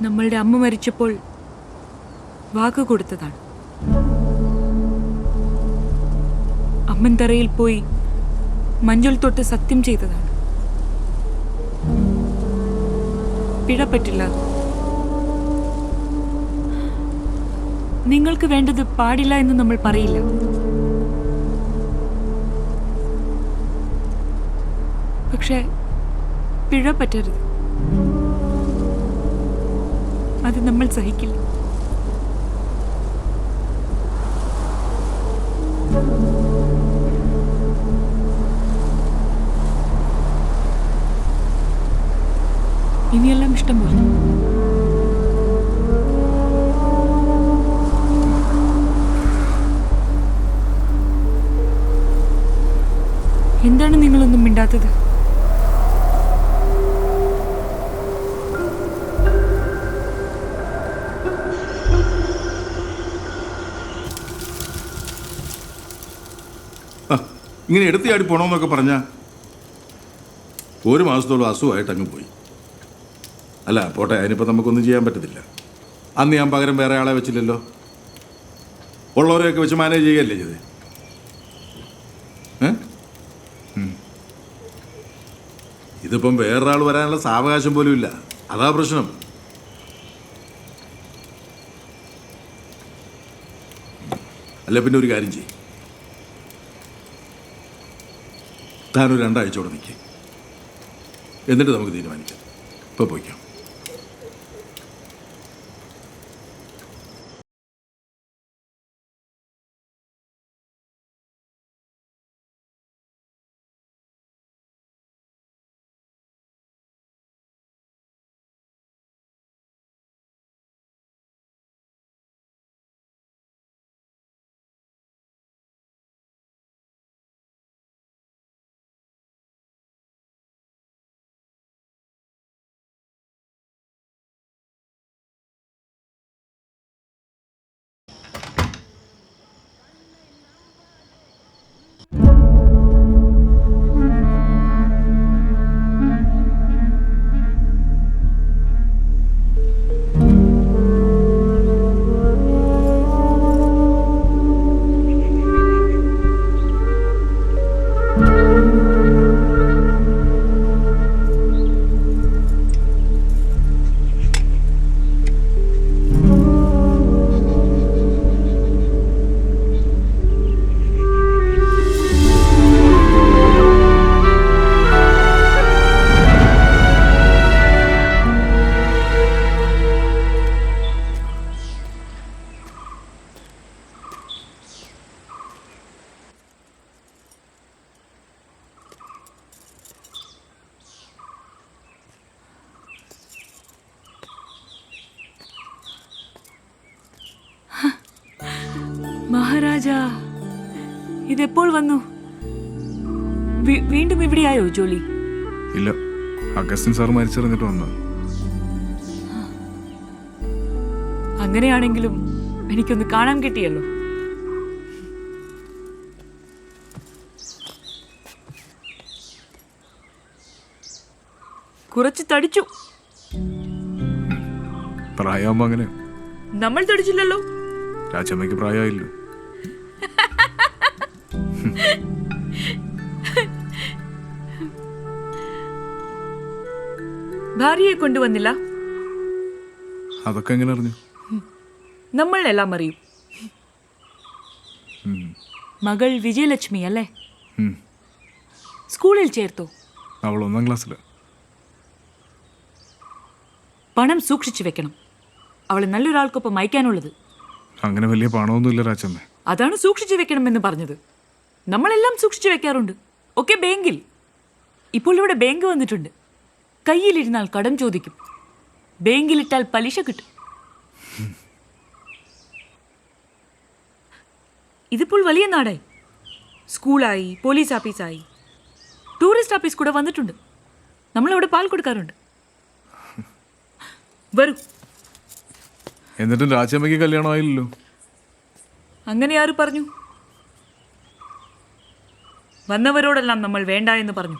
നമ്മളുടെ അമ്മ മരിച്ചപ്പോൾ വാക്ക് കൊടുത്തതാണ്. അമ്മൻ തറയിൽ പോയി മഞ്ഞൾ തൊട്ട് സത്യം ചെയ്തതാണ്. പിഴ പറ്റില്ല. നിങ്ങൾക്ക് വേണ്ടത് പാടില്ല എന്ന് നമ്മൾ പറയില്ല. പക്ഷെ പിഴ പറ്റരുത്. അത് നമ്മൾ സഹിക്കില്ല. ഇനിയെല്ലാം ഇഷ്ടം പോലെ. എന്താണ് നിങ്ങളൊന്നും മിണ്ടാത്തത്? ഇങ്ങനെ എടുത്തിയാടി പോണമെന്നൊക്കെ പറഞ്ഞ ഒരു മാസത്തോളം അസുഖമായിട്ട് അങ്ങ് പോയി. അല്ല പോട്ടെ, അതിനിപ്പോൾ നമുക്കൊന്നും ചെയ്യാൻ പറ്റത്തില്ല. അന്ന് ഞാൻ പകരം വേറെ ആളെ വെച്ചില്ലല്ലോ. ഉള്ളവരെയൊക്കെ വെച്ച് മാനേജ് ചെയ്യുകയല്ലേ ചെയ്തേ. ഇതിപ്പം വേറൊരാൾ വരാനുള്ള സാവകാശം പോലും ഇല്ല. അതാ പ്രശ്നം. അല്ല പിന്നെ ഒരു കാര്യം ചെയ്യും, താനൊരു 2 ആഴ്ചയോടെ നിൽക്കുക. എന്നിട്ട് നമുക്ക് തീരുമാനിക്കാം. ഇപ്പോൾ പോയിക്കാം. മഹാരാജാ, ഇതെപ്പോൾ വന്നു? വീണ്ടും ഇവിടെയായോ ജോലി? ഇല്ല, അഗസ്റ്റിൻ സാർ മരിച്ചറിഞ്ഞിട്ട് വന്നു. അങ്ങനെയാണെങ്കിലും എനിക്കൊന്ന് കാണാൻ കിട്ടിയല്ലോ. കുറച്ച് തടിച്ചു. പ്രായമാകുമ്പോ അങ്ങനെ. നമ്മൾ തടിച്ചില്ലല്ലോ. രാജമ്മയ്ക്ക് പ്രായമായില്ലോ. ഭാര്യയെ കൊണ്ടുവന്നില്ല. അതൊക്കെ എങ്ങനെ അറിഞ്ഞു? നമ്മൾ എല്ലാം അറിയും. മകൾ വിജയലക്ഷ്മി അല്ലേ? സ്കൂളിൽ ചേർത്തോ? അവൾ 1ാം ക്ലാസ്സില്. പണം സൂക്ഷിച്ചു വെക്കണം. അവളെ നല്ലൊരാൾക്കൊപ്പം അയക്കാനുള്ളത്. അങ്ങനെ വലിയ പണമൊന്നുമില്ല രാജമ്മ. അതാണ് സൂക്ഷിച്ചു വെക്കണമെന്ന് പറഞ്ഞത്. നമ്മളെല്ലാം സൂക്ഷിച്ചു വെക്കാറുണ്ട്. ഒക്കെ ബാങ്കിൽ. ഇപ്പോൾ ഇവിടെ ബാങ്ക് വന്നിട്ടുണ്ട്. കയ്യിലിരുന്നാൽ കടം ചോദിക്കും. ബാങ്കിലിട്ടാൽ പലിശ കിട്ടും. ഇതിപ്പോൾ വലിയ നാടായി. സ്കൂളായി, പോലീസ് ഓഫീസായി, ടൂറിസ്റ്റ് ഓഫീസ് കൂടെ വന്നിട്ടുണ്ട്. നമ്മളവിടെ പാൽ കൊടുക്കാറുണ്ട്. വരൂ. എന്നിട്ടും രാജമ്മയ്ക്ക് കല്യാണമായില്ലല്ലോ. അങ്ങനെ ആര് പറഞ്ഞു? വന്നവരോടെല്ലാം നമ്മൾ വേണ്ട എന്ന് പറഞ്ഞു.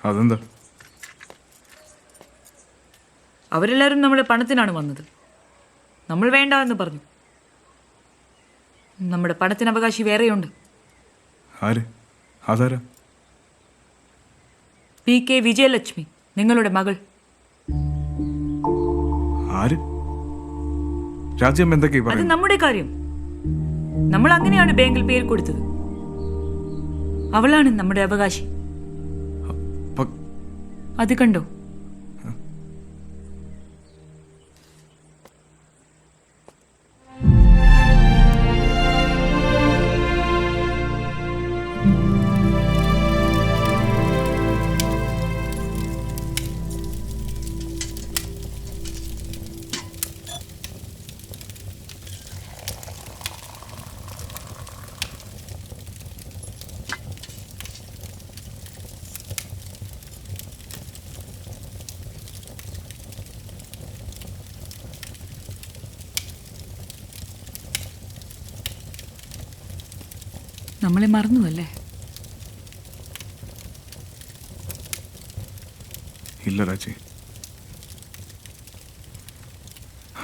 അതെന്താ? അവരെല്ലാവരും നമ്മളെ പണത്തിനാണ് വന്നത്. നമ്മൾ വേണ്ട എന്ന് പറഞ്ഞു. നമ്മുടെ പണത്തിന് അവകാശി വേറെയുണ്ട്. ആര്? അതാരാ? PK വിജയലക്ഷ്മി, നിങ്ങളുടെ മകൾ. ആര്? രാജ്യം എന്തൊക്കെയാ അത് പറയുന്നത്? നമ്മുടെ കാര്യം. നമ്മൾ അങ്ങനെയാണ് ബാങ്കിൽ പേര് കൊടുത്തത്. അവളാണ് നമ്മുടെ അവകാശി. പ- അത് കണ്ടോ? നമ്മളെ മറന്നു അല്ലേ? ഇല്ല രാജി,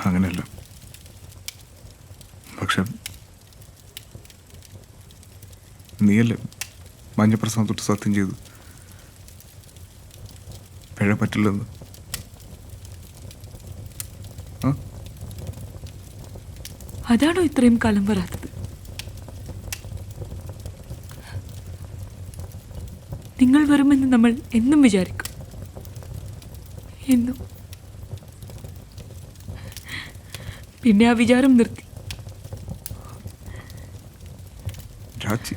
അങ്ങനെയല്ല. പക്ഷെ നീയല്ലേ മഞ്ഞപ്രസാദം തൊട്ട് സത്യം ചെയ്തു പിഴ പറ്റില്ലെന്ന്? അതാണോ ഇത്രയും കാലം വരാത്തത്? നിങ്ങൾ വരുമെന്ന് നമ്മൾ എന്നും വിചാരിക്കും. എന്നും. പിന്നെ ആ വിചാരം നിർത്തി. രാജി,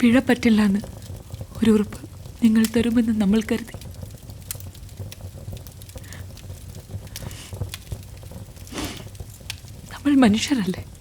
പിഴ പറ്റില്ല എന്ന് ഒരു ഉറപ്പ് നിങ്ങൾ തരുമെന്ന് നമ്മൾ കരുതി. നമ്മൾ മനുഷ്യരല്ലേ?